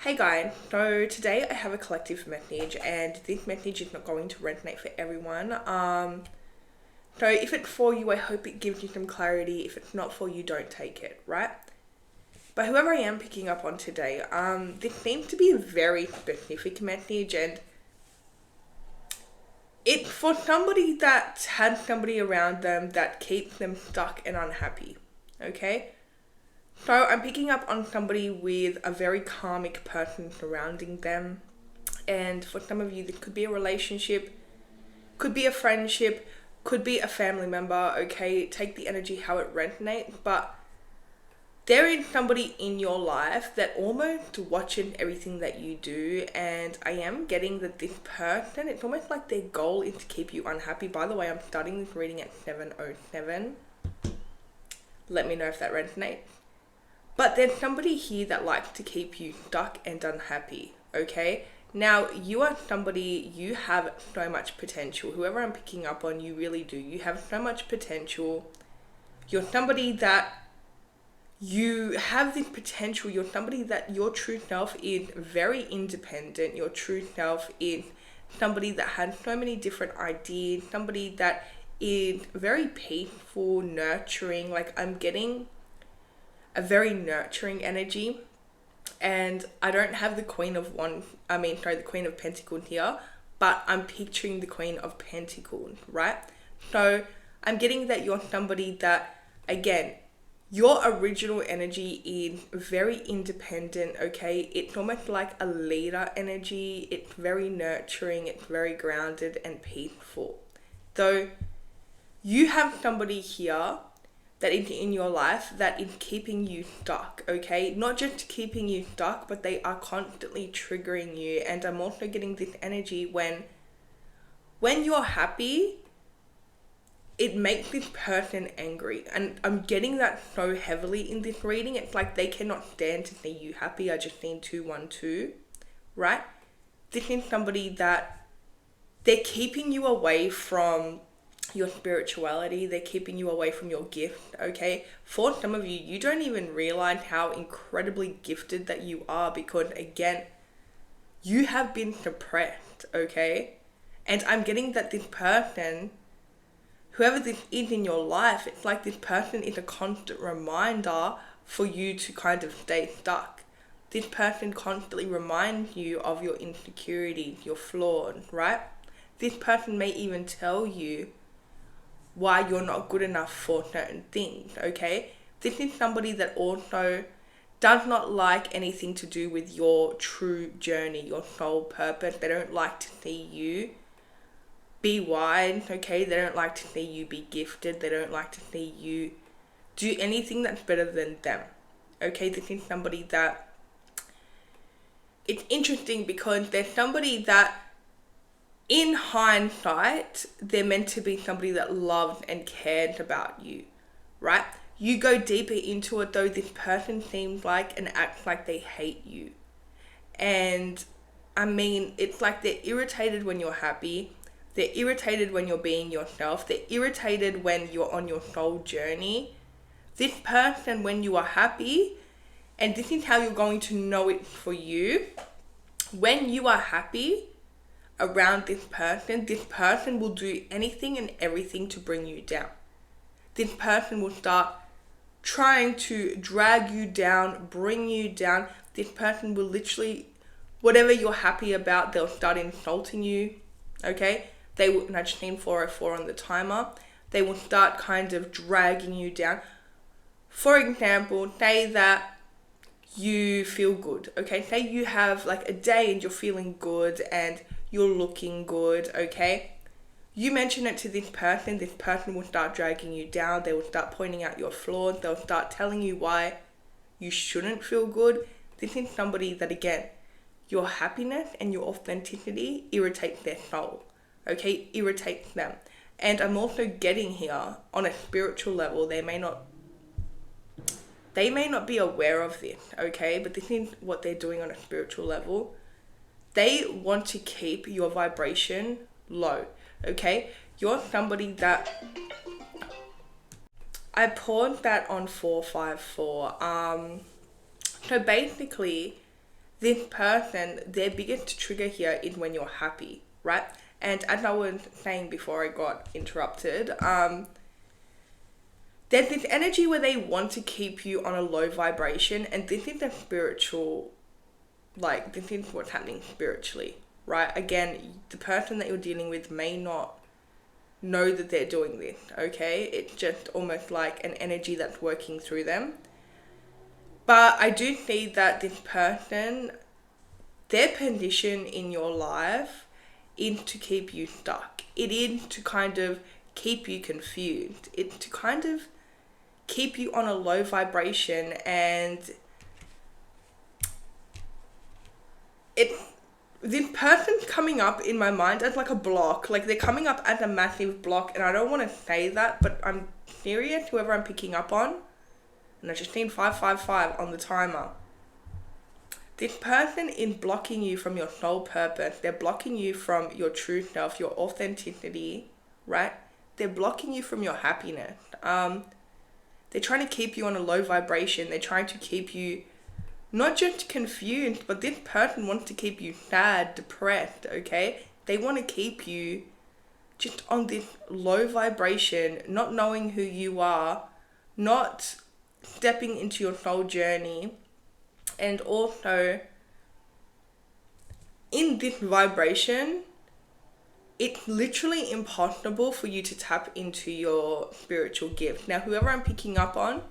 Hey guys, so today I have a collective message and this message is not going to resonate for everyone. So if it's for you, I hope it gives you some clarity. If it's not for you, don't take it, right? But whoever I am picking up on today, this seems to be a very specific message, and it's for somebody that has somebody around them that keeps them stuck and unhappy, okay? So I'm picking up on somebody with a very karmic person surrounding them. And for some of you, this could be a relationship, could be a friendship, could be a family member, okay? Take the energy how it resonates. But there is somebody in your life that almost watching everything that you do. And I am getting that this person, it's almost like their goal is to keep you unhappy. By the way, I'm starting this reading at 7:07. Let me know if that resonates. But there's somebody here that likes to keep you stuck and unhappy, okay? Now, you are somebody, you have so much potential. Whoever I'm picking up on, you really do. You have so much potential. You're somebody that you have this potential. You're somebody that your true self is very independent. Your true self is somebody that has so many different ideas, somebody that is very peaceful, nurturing. Like, I'm getting a very nurturing energy, and I don't have the the Queen of Pentacles here, but I'm picturing the Queen of Pentacles, right? So I'm getting that you're somebody that, again, your original energy is very independent, okay? It's almost like a leader energy. It's very nurturing, it's very grounded and peaceful. So you have somebody here that is in your life that is keeping you stuck, okay? Not just keeping you stuck, but they are constantly triggering you. And I'm also getting this energy when you're happy, it makes this person angry. And I'm getting that so heavily in this reading. It's like they cannot stand to see you happy. I just seen 212, right? This is somebody that they're keeping you away from your spirituality, they're keeping you away from your gift, okay? For some of you, you don't even realize how incredibly gifted that you are, because again, you have been suppressed, okay? And I'm getting that this person, whoever this is in your life, it's like this person is a constant reminder for you to kind of stay stuck. This person constantly reminds you of your insecurities, your flaws, right? This person may even tell you why you're not good enough for certain things, okay? This is somebody that also does not like anything to do with your true journey, your soul purpose. They don't like to see you be wise, okay? They don't like to see you be gifted. They don't like to see you do anything that's better than them, okay? This is somebody that, it's interesting because there's somebody that, in hindsight, they're meant to be somebody that loved and cared about you, right? You go deeper into it though, this person seems like and acts like they hate you. And I mean, it's like they're irritated when you're happy. They're irritated when you're being yourself. They're irritated when you're on your soul journey. This person, when you are happy, and this is how you're going to know it for you, when you are happy around this person will do anything and everything to bring you down. This person will start trying to drag you down, bring you down. This person will literally, whatever you're happy about, they'll start insulting you, okay? They will, and I just seen 404 on the timer, they will start kind of dragging you down. For example, say that you feel good, okay? Say you have like a day and you're feeling good and you're looking good, okay? You mention it to this person will start dragging you down. They will start pointing out your flaws. They'll start telling you why you shouldn't feel good. This is somebody that, again, your happiness and your authenticity irritates their soul, okay? Irritates them. And I'm also getting here, on a spiritual level, they may not be aware of this, okay? But this is what they're doing on a spiritual level. They want to keep your vibration low, okay? You're somebody that, I paused that on 454. So basically, this person, their biggest trigger here is when you're happy, right? And as I was saying before I got interrupted, there's this energy where they want to keep you on a low vibration, and this is the spiritual, like, this is what's happening spiritually, right? Again, the person that you're dealing with may not know that they're doing this, okay? It's just almost like an energy that's working through them. But I do see that this person, their condition in your life is to keep you stuck. It is to kind of keep you confused. It's to kind of keep you on a low vibration, and this person's coming up in my mind as like a block. Like, they're coming up as a massive block, and I don't want to say that, but I'm serious, whoever I'm picking up on. And I just need 555 on the timer. This person is blocking you from your soul purpose. They're blocking you from your true self, your authenticity, right? They're blocking you from your happiness. They're trying to keep you on a low vibration. They're trying to keep you not just confused, but this person wants to keep you sad, depressed, okay? They want to keep you just on this low vibration, not knowing who you are, not stepping into your soul journey, and also in this vibration, it's literally impossible for you to tap into your spiritual gift. Now, whoever I'm picking up on,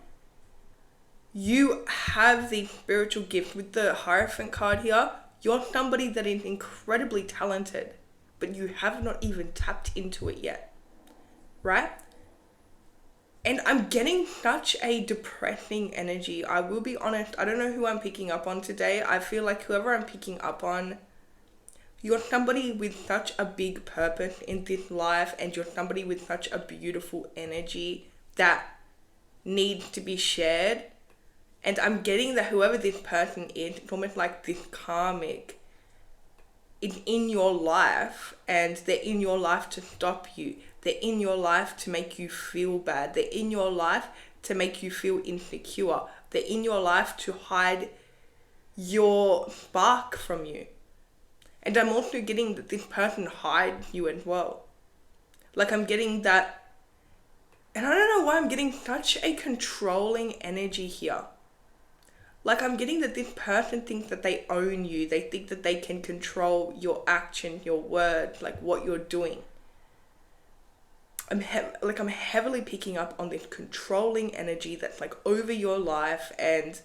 you have the spiritual gift. With the Hierophant card here, you're somebody that is incredibly talented, but you have not even tapped into it yet, right? And I'm getting such a depressing energy. I will be honest, I don't know who I'm picking up on today. I feel like whoever I'm picking up on, you're somebody with such a big purpose in this life, and you're somebody with such a beautiful energy that needs to be shared. And I'm getting that whoever this person is, it's almost like this karmic is in your life, and they're in your life to stop you. They're in your life to make you feel bad. They're in your life to make you feel insecure. They're in your life to hide your spark from you. And I'm also getting that this person hides you as well. Like, I'm getting that, and I don't know why I'm getting such a controlling energy here. Like, I'm getting that this person thinks that they own you. They think that they can control your action, your words, like what you're doing. I'm heavily picking up on this controlling energy that's like over your life, and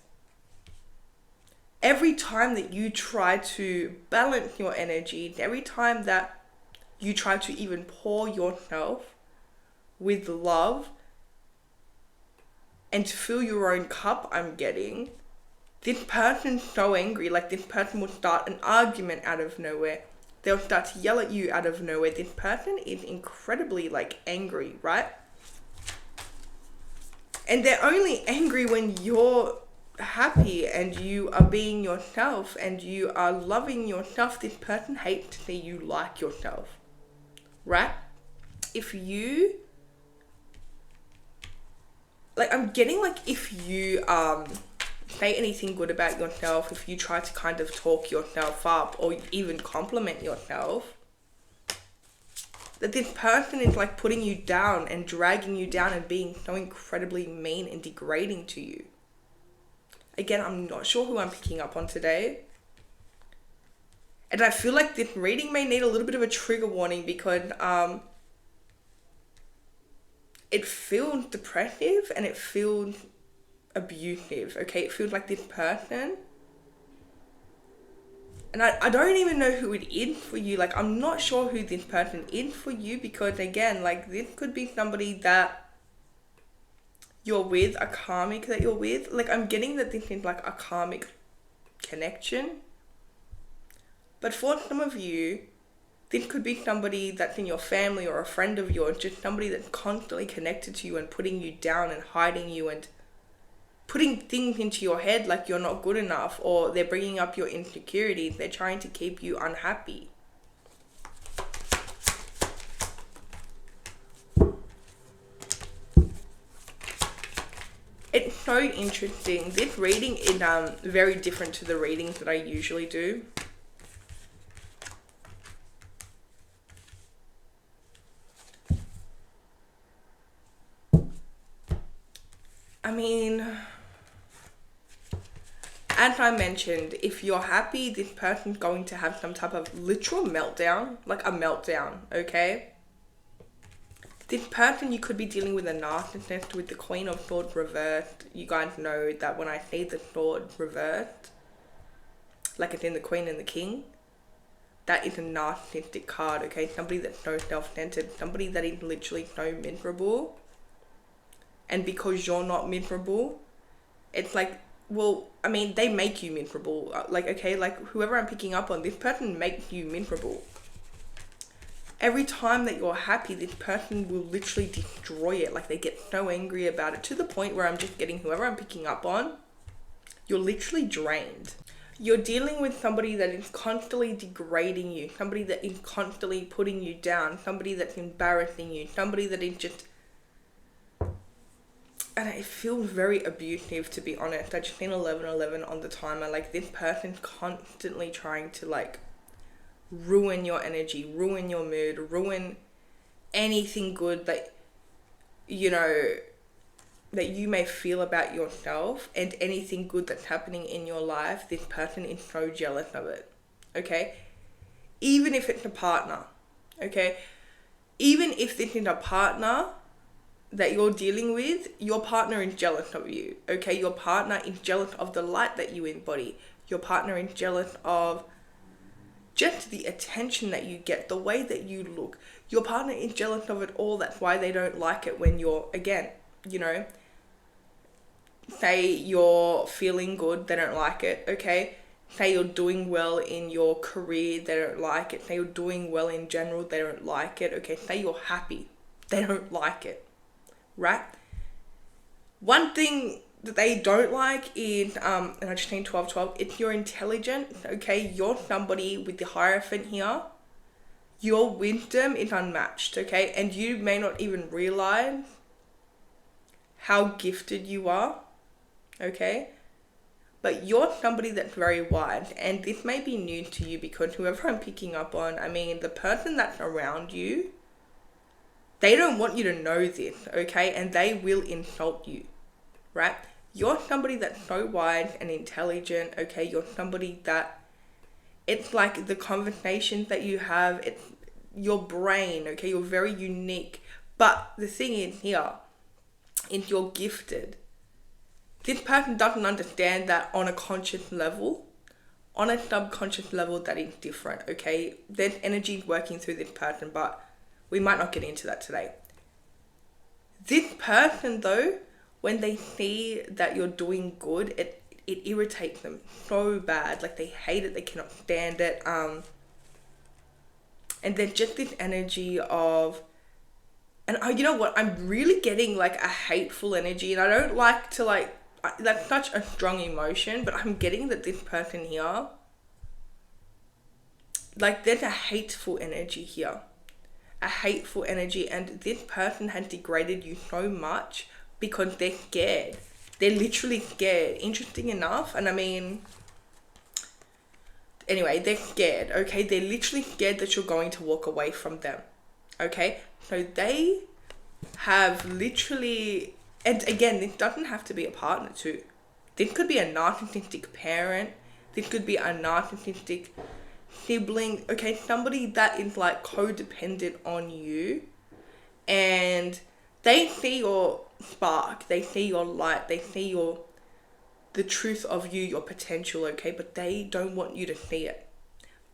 every time that you try to balance your energy, every time that you try to even pour yourself with love and to fill your own cup, I'm getting this person's so angry. Like, this person will start an argument out of nowhere. They'll start to yell at you out of nowhere. This person is incredibly, like, angry, right? And they're only angry when you're happy and you are being yourself and you are loving yourself. This person hates to see you like yourself, right? If you, like, I'm getting, like, if you, say anything good about yourself, if you try to kind of talk yourself up or even compliment yourself, that this person is like putting you down and dragging you down and being so incredibly mean and degrading to you. Again, I'm not sure who I'm picking up on today. And I feel like this reading may need a little bit of a trigger warning because it feels depressive and it feels abusive, okay? It feels like this person, and I don't even know who it is for you. Like, I'm not sure who this person is for you, because again, like, this could be somebody that you're with, a karmic that you're with. Like, I'm getting that this is like a karmic connection, but for some of you, this could be somebody that's in your family or a friend of yours, just somebody that's constantly connected to you and putting you down and hiding you and putting things into your head like you're not good enough, or they're bringing up your insecurities. They're trying to keep you unhappy. It's so interesting. This reading is very different to the readings that I usually do. I mean, as I mentioned, if you're happy, this person's going to have some type of literal meltdown, like a meltdown, okay? This person, you could be dealing with a narcissist with the Queen of Swords reversed. You guys know that when I say the sword reversed, like it's in the Queen and the King, that is a narcissistic card, okay? Somebody that's so self-centered, somebody that is literally so miserable. And because you're not miserable, it's like, well, I mean, they make you miserable. Like, okay, like whoever I'm picking up on, this person makes you miserable. Every time that you're happy, this person will literally destroy it. Like, they get so angry about it to the point where I'm just getting whoever I'm picking up on, you're literally drained. You're dealing with somebody that is constantly degrading you, somebody that is constantly putting you down, somebody that's embarrassing you, somebody that is just... And it feels very abusive, to be honest. I just seen 1111 on the timer. Like, this person's constantly trying to, like, ruin your energy, ruin your mood, ruin anything good that, you know, that you may feel about yourself, and anything good that's happening in your life. This person is so jealous of it, okay? Even if it's a partner, okay? Even if this is a partner that you're dealing with, your partner is jealous of you, okay? Your partner is jealous of the light that you embody. Your partner is jealous of just the attention that you get, the way that you look. Your partner is jealous of it all. That's why they don't like it when you're, again, you know, say you're feeling good, they don't like it, okay? Say you're doing well in your career, they don't like it. Say you're doing well in general, they don't like it, okay? Say you're happy, they don't like it. Right? One thing that they don't like is, and I just named 1212, if you're intelligent, okay, you're somebody with the Hierophant here, your wisdom is unmatched, okay, and you may not even realize how gifted you are, okay, but you're somebody that's very wise, and this may be new to you because whoever I'm picking up on, I mean, the person that's around you, they don't want you to know this, okay? And they will insult you, right? You're somebody that's so wise and intelligent, okay? You're somebody that, it's like the conversations that you have, it's your brain, okay? You're very unique. But the thing is here, is you're gifted. This person doesn't understand that on a conscious level. On a subconscious level, that is different, okay? There's energy working through this person, but we might not get into that today. This person, though, when they see that you're doing good, it irritates them so bad. Like, they hate it, they cannot stand it. And there's just this energy of, and you know what, I'm really getting like a hateful energy, and I don't like to like, that's such a strong emotion, but I'm getting that this person here, like, there's a hateful energy here. A hateful energy, and this person has degraded you so much because they're scared. They're literally scared. Interesting enough, and I mean, anyway, they're scared, okay? They're literally scared that you're going to walk away from them, okay? So they have literally, and again, this doesn't have to be a partner too. This could be a narcissistic parent. This could be a narcissistic sibling, okay, somebody that is like codependent on you, and they see your spark, they see your light, they see the truth of you, your potential, okay, but they don't want you to see it.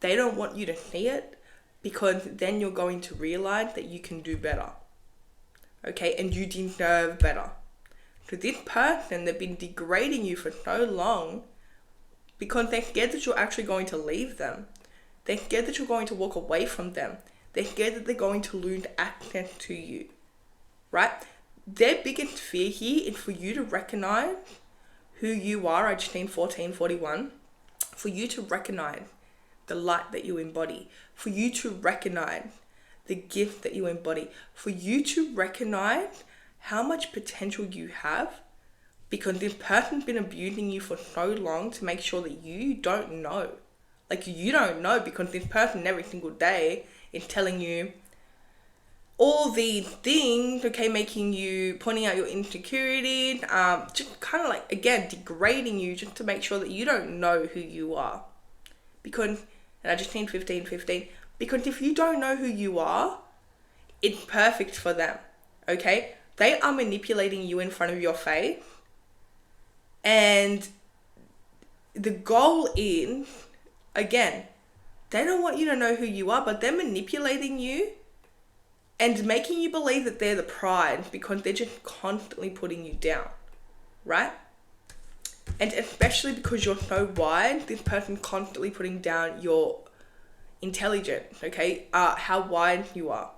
They don't want you to see it because then you're going to realize that you can do better, okay, and you deserve better. So this person, they've been degrading you for so long because they're scared that you're actually going to leave them. They're scared that you're going to walk away from them. They're scared that they're going to lose access to you, right? Their biggest fear here is for you to recognize who you are. I just named 1441. For you to recognize the light that you embody. For you to recognize the gift that you embody. For you to recognize how much potential you have because this person's been abusing you for so long to make sure that you don't know. Like, you don't know, because this person every single day is telling you all these things, okay, making you, pointing out your insecurities, just kind of like, again, degrading you just to make sure that you don't know who you are. Because, and I just turned 15, because if you don't know who you are, it's perfect for them, okay? They are manipulating you in front of your face, and the goal is, again, they don't want you to know who you are, but they're manipulating you and making you believe that they're the prize, because they're just constantly putting you down, right? And especially because you're so wise, this person's constantly putting down your intelligence, okay? How wise you are,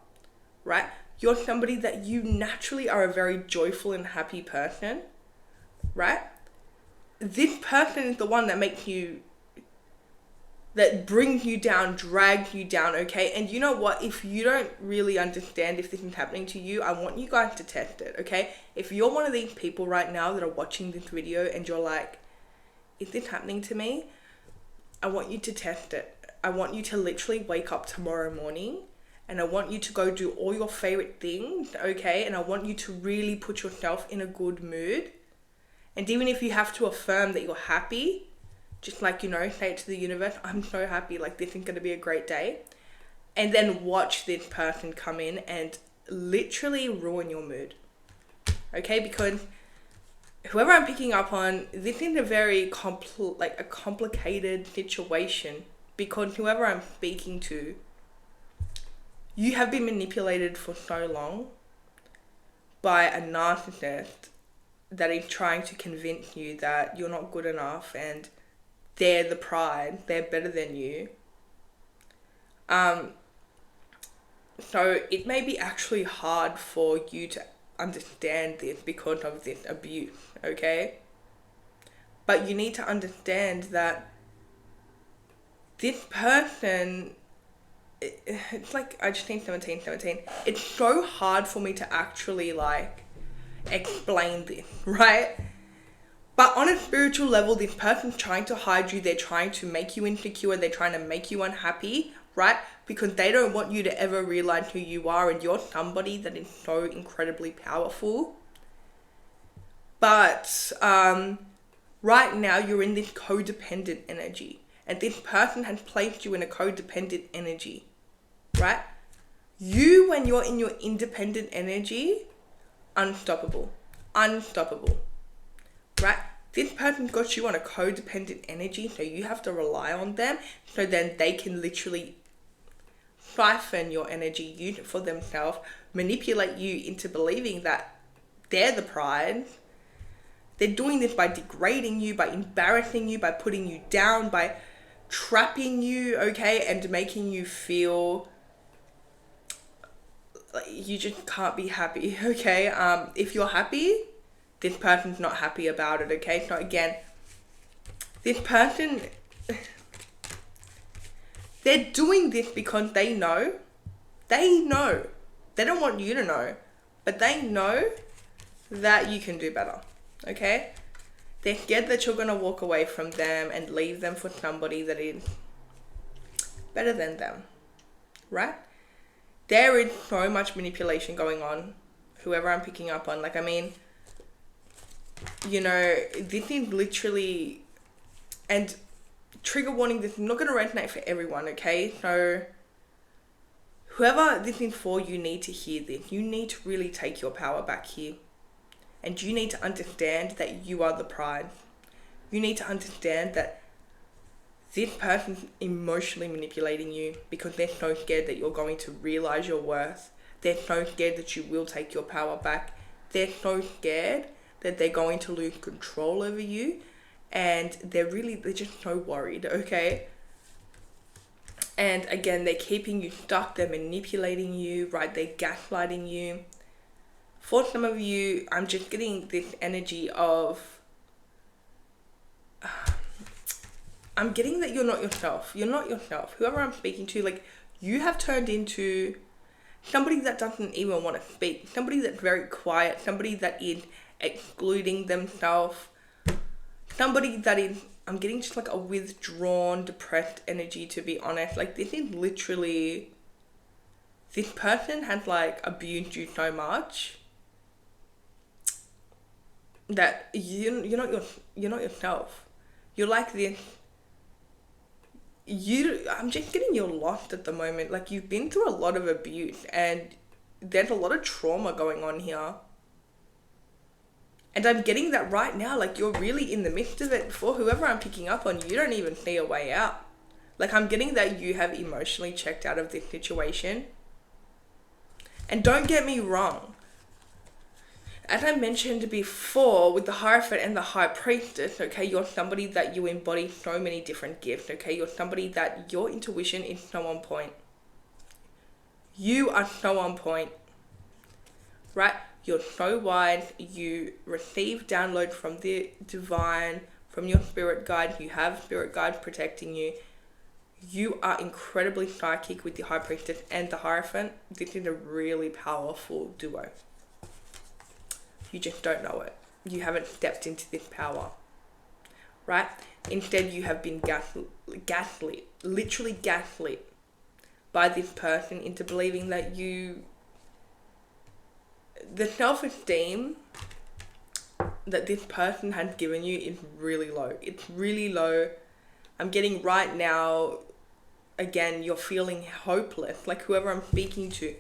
right? You're somebody that you naturally are a very joyful and happy person, right? This person is the one that makes you, that brings you down, drags you down, okay? And you know what? If you don't really understand if this is happening to you, I want you guys to test it, okay? If you're one of these people right now that are watching this video and you're like, is this happening to me? I want you to test it. I want you to literally wake up tomorrow morning, and I want you to go do all your favorite things, okay? And I want you to really put yourself in a good mood. And even if you have to affirm that you're happy, just like, you know, say it to the universe, I'm so happy, like this is going to be a great day. And then watch this person come in and literally ruin your mood. Okay, because whoever I'm picking up on, this is a very complicated situation, because whoever I'm speaking to, you have been manipulated for so long by a narcissist that is trying to convince you that you're not good enough and they're the pride, they're better than you. So it may be actually hard for you to understand this because of this abuse, okay? But you need to understand that this person, it's like, I just think 17. It's so hard for me to actually like explain this, right? But on a spiritual level, this person's trying to hide you. They're trying to make you insecure. They're trying to make you unhappy, right? Because they don't want you to ever realize who you are, and you're somebody that is so incredibly powerful. But right now, you're in this codependent energy, and this person has placed you in a codependent energy, right? You, when you're in your independent energy, unstoppable, right? This person's got you on a codependent energy, so you have to rely on them, so then they can literally siphon your energy, use it for themselves, manipulate you into believing that they're the prize. They're doing this by degrading you, by embarrassing you, by putting you down, by trapping you, okay, and making you feel like you just can't be happy, okay? If you're happy, this person's not happy about it, okay? So again, this person, they're doing this because they know. They don't want you to know, but they know that you can do better, okay? They're scared that you're going to walk away from them and leave them for somebody that is better than them, right? There is so much manipulation going on, whoever I'm picking up on. Like, I mean, you know, this is literally, and trigger warning, this is not going to resonate for everyone, okay? So whoever this is for, you need to hear this. You need to really take your power back here. And you need to understand that you are the prize. You need to understand that this person's emotionally manipulating you because they're so scared that you're going to realize your worth. They're so scared that you will take your power back. They're so scared that they're going to lose control over you. And they're just so worried, okay? And again, they're keeping you stuck. They're manipulating you, right? They're gaslighting you. For some of you, I'm just getting this energy of, I'm getting that you're not yourself. You're not yourself. Whoever I'm speaking to, like, you have turned into somebody that doesn't even want to speak. Somebody that's very quiet. Somebody that is excluding themselves. Somebody that is, I'm getting just like a withdrawn, depressed energy, to be honest. Like, this is literally, this person has like abused you so much that you're not yourself. You're like this. I'm just getting you're lost at the moment. Like, you've been through a lot of abuse and there's a lot of trauma going on here. And I'm getting that right now, like, you're really in the midst of it. For whoever I'm picking up on, you don't even see a way out. Like, I'm getting that you have emotionally checked out of this situation. And don't get me wrong. As I mentioned before, with the Hierophant and the High Priestess, okay, you're somebody that you embody so many different gifts, okay? You're somebody that your intuition is so on point. You are so on point, right? You're so wise. You receive downloads from the divine, from your spirit guide. You have spirit guides protecting you. You are incredibly psychic with the High Priestess and the Hierophant. This is a really powerful duo. You just don't know it. You haven't stepped into this power, right? Instead, you have been gaslit, literally gaslit by this person into believing that the self-esteem that this person has given you is really low. It's really low. I'm getting right now, again, you're feeling hopeless, like whoever I'm speaking to.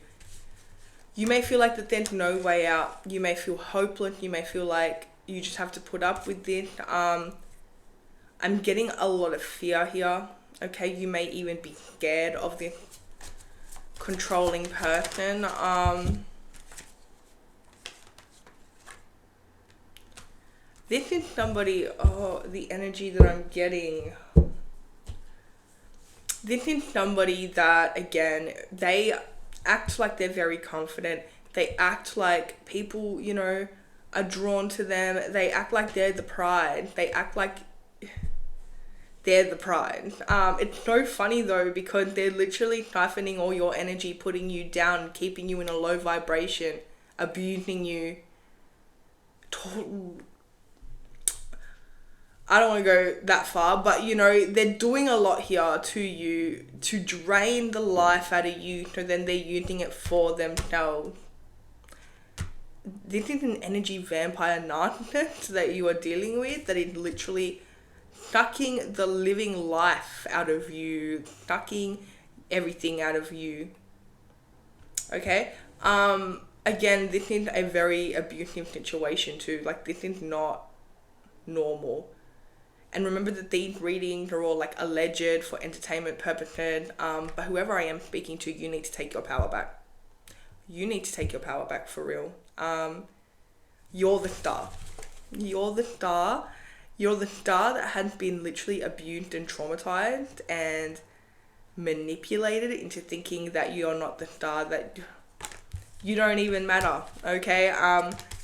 You may feel like that there's no way out. You may feel hopeless. You may feel like you just have to put up with this. I'm getting a lot of fear here. Okay, you may even be scared of this controlling person. This is somebody, the energy that I'm getting. This is somebody that, again, they act like they're very confident. They act like people, are drawn to them. They act like they're the pride. They act like they're the pride. It's so funny though, because they're literally siphoning all your energy, putting you down, keeping you in a low vibration, abusing you. I don't want to go that far, but they're doing a lot here to you to drain the life out of you, so then they're using it for themselves. This is an energy vampire narcissist that you are dealing with, that is literally sucking the living life out of you, sucking everything out of you. Okay? Again, this is a very abusive situation too. Like, this is not normal. And remember that these readings are all like alleged for entertainment purposes. But whoever I am speaking to, you need to take your power back. You need to take your power back for real. You're the star. You're the star. You're the star that has been literally abused and traumatized and manipulated into thinking that you're not the star, that you don't even matter. Okay?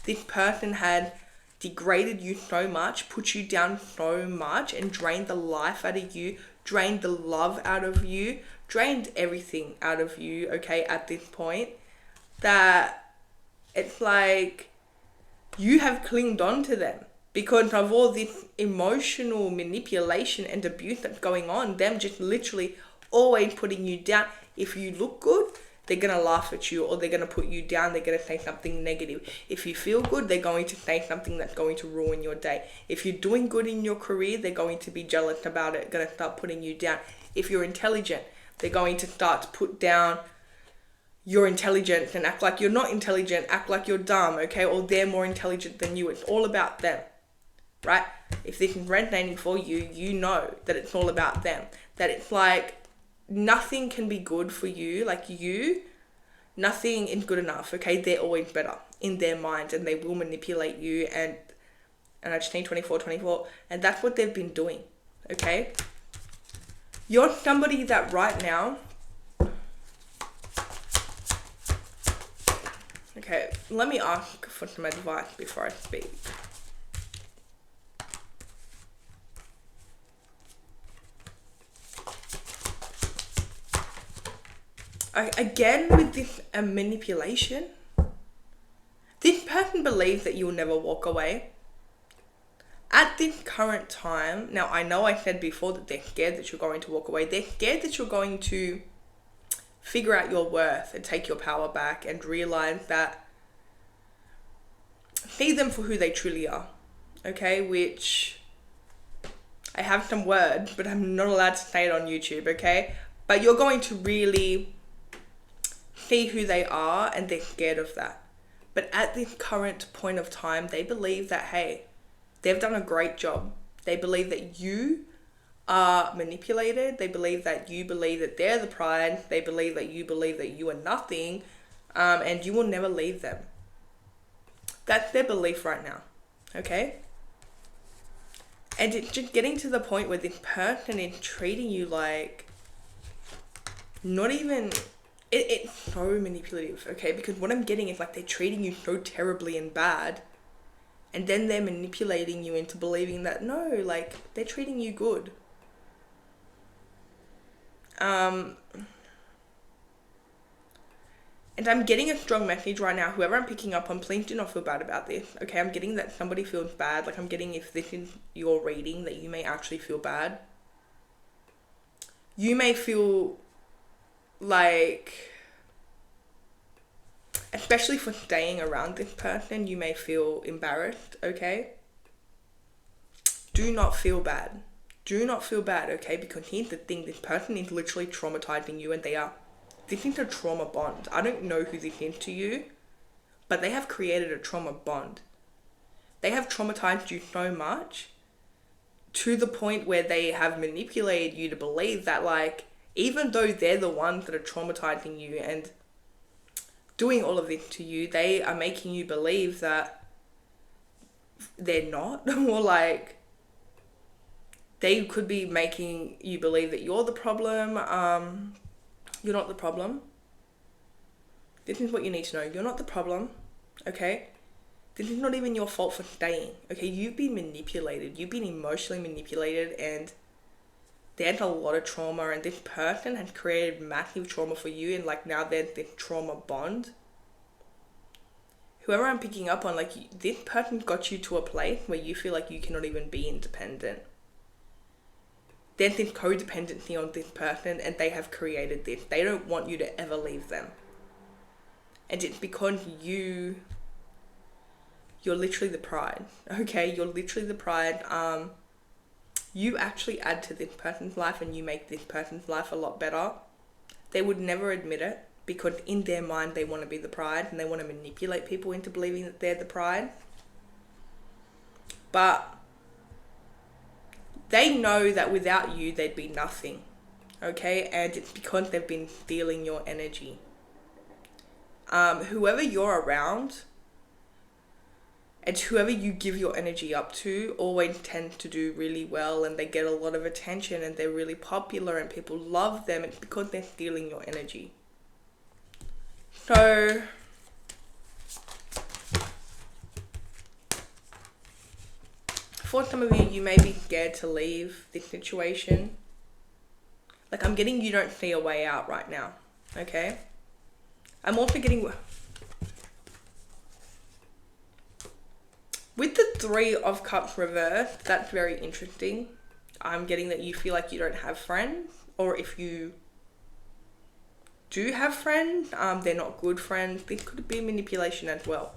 This person had degraded you so much, put you down so much, and drained the life out of you, drained the love out of you, drained everything out of you, okay, at this point, that it's like you have clinged on to them because of all this emotional manipulation and abuse that's going on, them just literally always putting you down. If you look good, they're going to laugh at you, or they're going to put you down. They're going to say something negative. If you feel good, they're going to say something that's going to ruin your day. If you're doing good in your career, they're going to be jealous about it, going to start putting you down. If you're intelligent, they're going to start to put down your intelligence and act like you're not intelligent, act like you're dumb, okay? Or they're more intelligent than you. It's all about them, right? If this is resonating for you, you know that it's all about them. That it's like, nothing can be good for you, like nothing is good enough, okay? They're always better in their minds, and they will manipulate you, and I just need 24, and that's what they've been doing, okay? You're somebody that right now, okay, let me ask for some advice before I speak. Again, with this manipulation, this person believes that you'll never walk away. At this current time, now I know I said before that they're scared that you're going to walk away. They're scared that you're going to figure out your worth and take your power back and realize that, see them for who they truly are. Okay, which I have some words, but I'm not allowed to say it on YouTube, okay? But you're going to really see who they are, and they're scared of that. But at this current point of time, they believe that, hey, they've done a great job. They believe that you are manipulated. They believe that you believe that they're the pride. They believe that you are nothing, and you will never leave them. That's their belief right now, okay? And it's just getting to the point where this person is treating you like not even, it's so manipulative, okay? Because what I'm getting is like they're treating you so terribly and bad, and then they're manipulating you into believing that no, like they're treating you good. And I'm getting a strong message right now. Whoever I'm picking up on, please do not feel bad about this. Okay, I'm getting that somebody feels bad. Like I'm getting, if this is your reading, that you may actually feel bad. You may feel like, especially for staying around this person, you may feel embarrassed, okay? Do not feel bad. Do not feel bad, okay? Because here's the thing, this person is literally traumatizing you, and they are. This is a trauma bond. I don't know who this is to you, but they have created a trauma bond. They have traumatized you so much to the point where they have manipulated you to believe that, like, even though they're the ones that are traumatizing you and doing all of this to you, they are making you believe that they're not, or like they could be making you believe that you're the problem. You're not the problem. This is what you need to know. You're not the problem, okay? This is not even your fault for staying, okay? You've been manipulated. You've been emotionally manipulated, and there's a lot of trauma, and this person has created massive trauma for you, and like now there's this trauma bond. Whoever I'm picking up on, like this person got you to a place where you feel like you cannot even be independent. There's this codependency on this person, and they have created this. They don't want you to ever leave them. And it's because you're literally the pride, okay? You're literally the pride. You actually add to this person's life, and you make this person's life a lot better. They would never admit it, because in their mind, they want to be the pride, and they want to manipulate people into believing that they're the pride. But they know that without you, they'd be nothing, okay? And it's because they've been stealing your energy. Whoever you're around and whoever you give your energy up to always tends to do really well, and they get a lot of attention, and they're really popular, and people love them. It's because they're stealing your energy. So for some of you, you may be scared to leave this situation. Like I'm getting, you don't see a way out right now, okay? I'm also getting, with the 3 of Cups reversed, that's very interesting. I'm getting that you feel like you don't have friends, or if you do have friends, they're not good friends. This could be manipulation as well.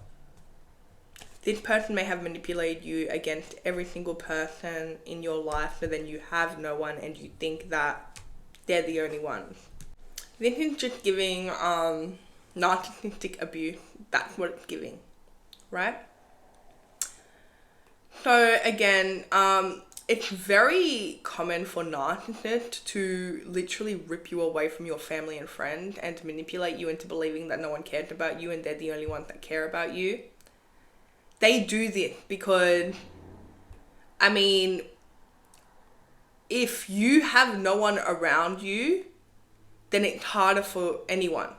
This person may have manipulated you against every single person in your life, so then you have no one and you think that they're the only ones. This is just giving narcissistic abuse. That's what it's giving, right? So again, it's very common for narcissists to literally rip you away from your family and friends and manipulate you into believing that no one cares about you and they're the only ones that care about you. They do this because, I mean, if you have no one around you, then it's harder for anyone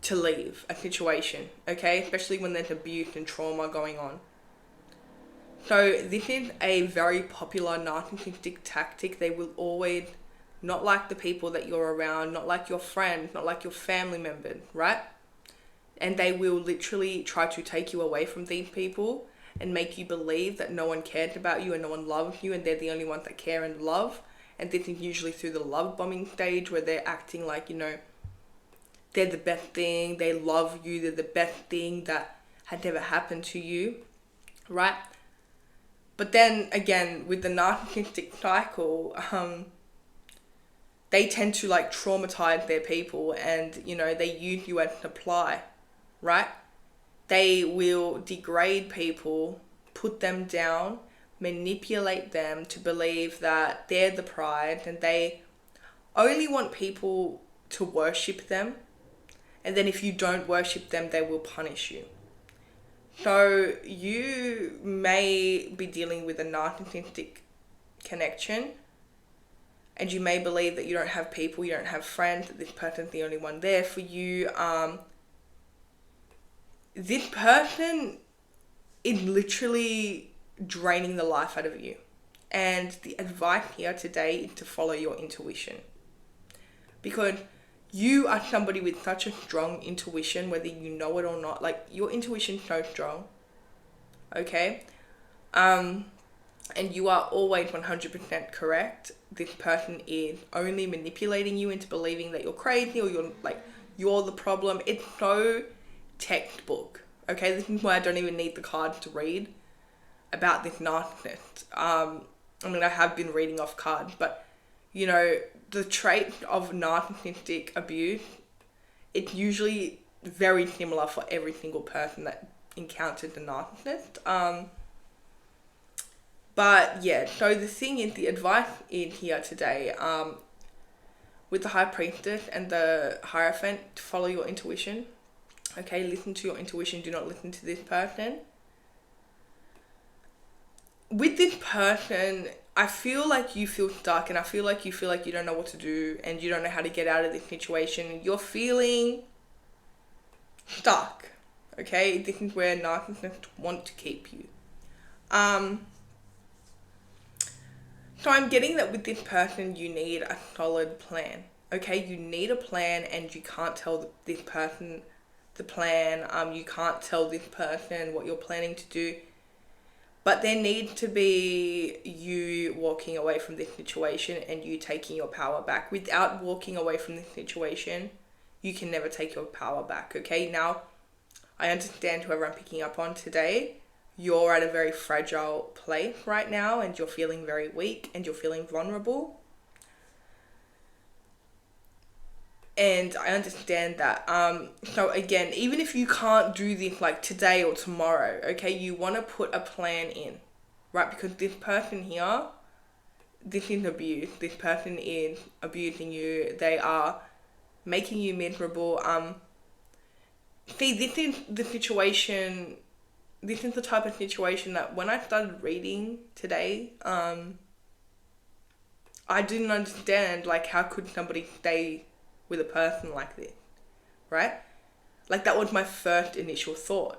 to leave a situation, okay? Especially when there's abuse and trauma going on. So this is a very popular narcissistic tactic. They will always not like the people that you're around, not like your friends, not like your family members, right? And they will literally try to take you away from these people and make you believe that no one cared about you and no one loved you and they're the only ones that care and love. And this is usually through the love bombing stage where they're acting like, they're the best thing, they love you, they're the best thing that had never happened to you, right? But then again, with the narcissistic cycle, they tend to like traumatize their people and, they use you as supply, right? They will degrade people, put them down, manipulate them to believe that they're the prize and they only want people to worship them. And then if you don't worship them, they will punish you. So you may be dealing with a narcissistic connection and you may believe that you don't have people, you don't have friends, that this person's the only one there for you. This person is literally draining the life out of you. And the advice here today is to follow your intuition. Because you are somebody with such a strong intuition, whether you know it or not. Like, your intuition's so strong. Okay? And you are always 100% correct. This person is only manipulating you into believing that you're crazy or you're the problem. It's so textbook. Okay? This is why I don't even need the cards to read about this narcissist. I have been reading off cards, but the trait of narcissistic abuse, it's usually very similar for every single person that encounters a narcissist. But yeah, so the thing is, the advice in here today, with the High Priestess and the Hierophant, to follow your intuition. Okay, listen to your intuition, do not listen to this person. With this person, I feel like you feel stuck and I feel like you don't know what to do and you don't know how to get out of this situation. You're feeling stuck, okay? This is where narcissists want to keep you. So I'm getting that with this person, you need a solid plan, okay? You need a plan and you can't tell this person the plan. You can't tell this person what you're planning to do. But there needs to be you walking away from this situation and you taking your power back. Without walking away from this situation, you can never take your power back, okay? Now, I understand whoever I'm picking up on today, you're at a very fragile place right now and you're feeling very weak and you're feeling vulnerable. And I understand that. So again, even if you can't do this like today or tomorrow, okay, you want to put a plan in, right? Because this person here, this is abuse. This person is abusing you. They are making you miserable. See, this is the situation. This is the type of situation that when I started reading today, I didn't understand, like, how could somebody stay with a person like this, right? Like, that was my first initial thought.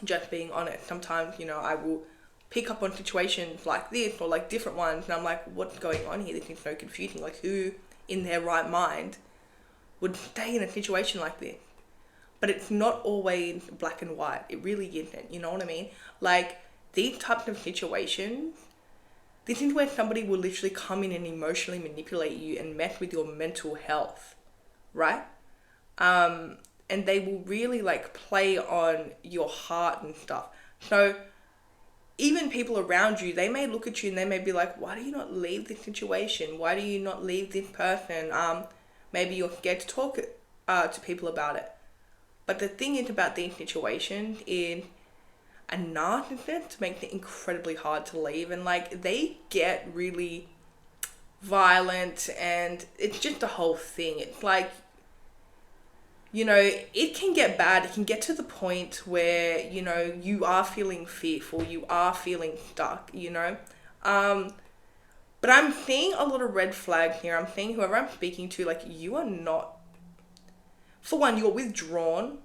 Just being honest, sometimes, I will pick up on situations like this or like different ones and I'm like, what's going on here? This is so confusing. Like, who in their right mind would stay in a situation like this? But it's not always black and white. It really isn't, you know what I mean? Like, these types of situations, this is where somebody will literally come in and emotionally manipulate you and mess with your mental health, right? And they will really like play on your heart and stuff. So even people around you, they may look at you and they may be like, why do you not leave this situation? Why do you not leave this person? Maybe you're scared to talk to people about it. But the thing is about these situations is a narcissist makes it incredibly hard to leave, and like they get really violent and it's just a whole thing. It's like, it can get bad. It can get to the point where, you are feeling fearful, you are feeling stuck, but I'm seeing a lot of red flags here. I'm seeing whoever I'm speaking to, like, you are not, for one, you're withdrawn.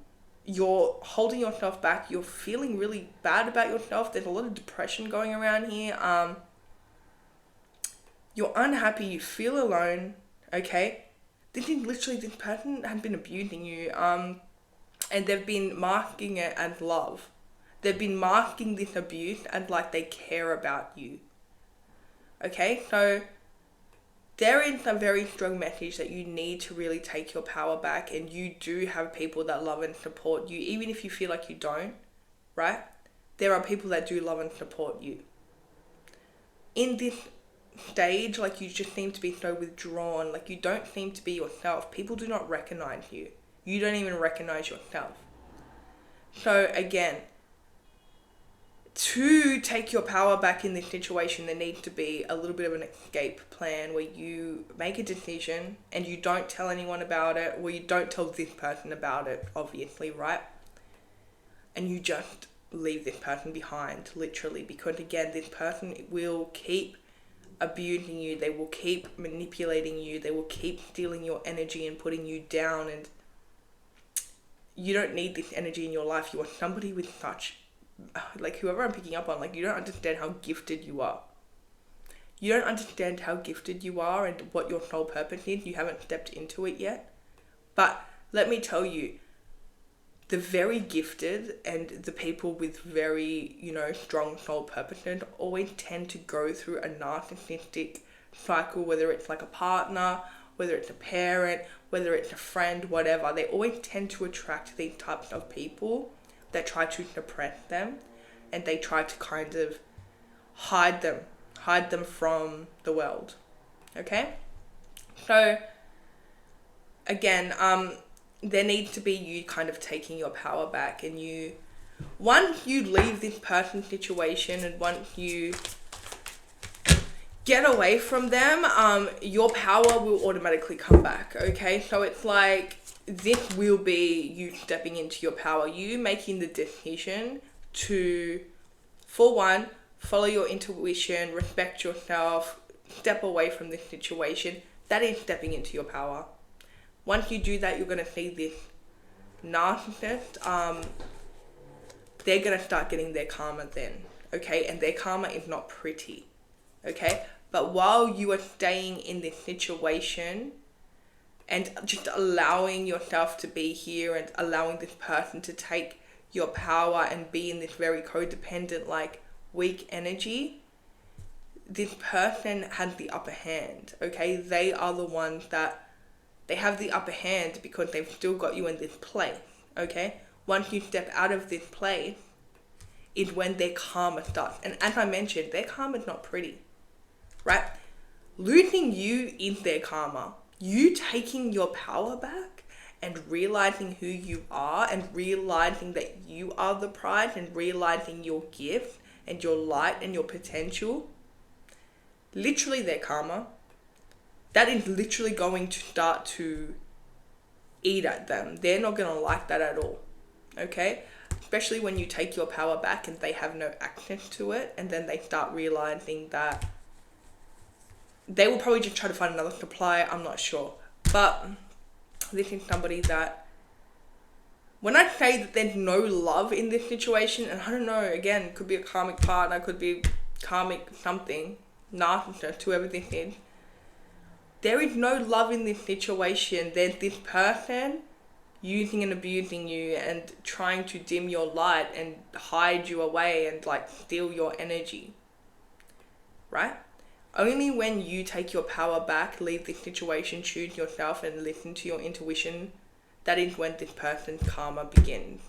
You're holding yourself back. You're feeling really bad about yourself. There's a lot of depression going around here. You're unhappy. You feel alone. Okay? This person has been abusing you. and they've been masking it as love. They've been masking this abuse as like they care about you. Okay, so there is a very strong message that you need to really take your power back, and you do have people that love and support you, even if you feel like you don't, right? There are people that do love and support you. In this stage, like, you just seem to be so withdrawn, like you don't seem to be yourself. People do not recognize you. You don't even recognize yourself. So again, to take your power back in this situation, there needs to be a little bit of an escape plan where you make a decision and you don't tell anyone about it, or you don't tell this person about it, obviously, right? And you just leave this person behind, literally, because again, this person will keep abusing you, they will keep manipulating you, they will keep stealing your energy and putting you down, and you don't need this energy in your life. You are somebody with such, like, whoever I'm picking up on, like, you don't understand how gifted you are. You don't understand how gifted you are and what your soul purpose is. You haven't stepped into it yet. But let me tell you, the very gifted and the people with very, strong soul purposes always tend to go through a narcissistic cycle, whether it's like a partner, whether it's a parent, whether it's a friend, whatever. They always tend to attract these types of people that try to suppress them, and they try to kind of hide them from the world. Okay? So again, there needs to be you kind of taking your power back, and once you leave this person's situation and once you get away from them, your power will automatically come back. Okay? So it's like, this will be you stepping into your power, you making the decision to, for one, follow your intuition, respect yourself, step away from this situation. That is stepping into your power. Once you do that, you're going to see this narcissist, they're going to start getting their karma then, okay? And their karma is not pretty, okay? But while you are staying in this situation and just allowing yourself to be here and allowing this person to take your power and be in this very codependent, like, weak energy, this person has the upper hand, okay? They are the ones that, they have the upper hand because they've still got you in this place, okay? Once you step out of this place is when their karma starts. And as I mentioned, their karma is not pretty, right? Losing you is their karma. You taking your power back and realizing who you are and realizing that you are the prize and realizing your gift and your light and your potential, literally their karma, that is literally going to start to eat at them. They're not going to like that at all, okay? Especially when you take your power back and they have no access to it, and then they start realizing that they will probably just try to find another supply, I'm not sure. But this is somebody that, when I say that there's no love in this situation, and I don't know, again, could be a karmic partner, could be karmic something, narcissist, whoever this is, there is no love in this situation. There's this person using and abusing you and trying to dim your light and hide you away and, like, steal your energy, right? Only when you take your power back, leave this situation, choose yourself and listen to your intuition, that is when this person's karma begins.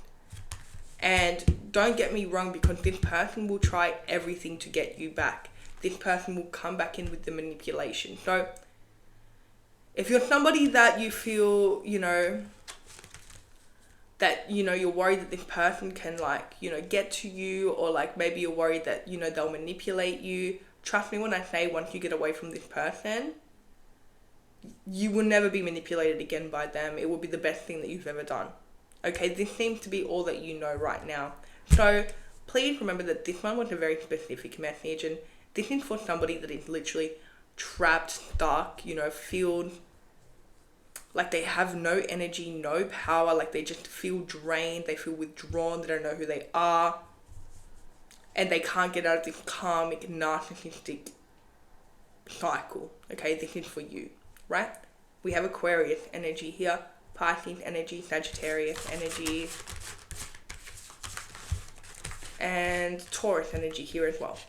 And don't get me wrong, because this person will try everything to get you back. This person will come back in with the manipulation. So if you're somebody that you feel, that, you're worried that this person can, like, get to you, or, like, maybe you're worried that, they'll manipulate you, trust me when I say, once you get away from this person, you will never be manipulated again by them. It will be the best thing that you've ever done. Okay, this seems to be all that you know right now. So please remember that this one was a very specific message, and this is for somebody that is literally trapped, stuck, feel like they have no energy, no power, like they just feel drained, they feel withdrawn, they don't know who they are, and they can't get out of this karmic, narcissistic cycle. Okay, this is for you, right? We have Aquarius energy here. Pisces energy, Sagittarius energy, and Taurus energy here as well.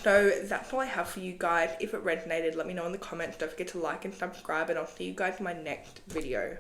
So that's all I have for you guys. If it resonated, let me know in the comments. Don't forget to like and subscribe, and I'll see you guys in my next video.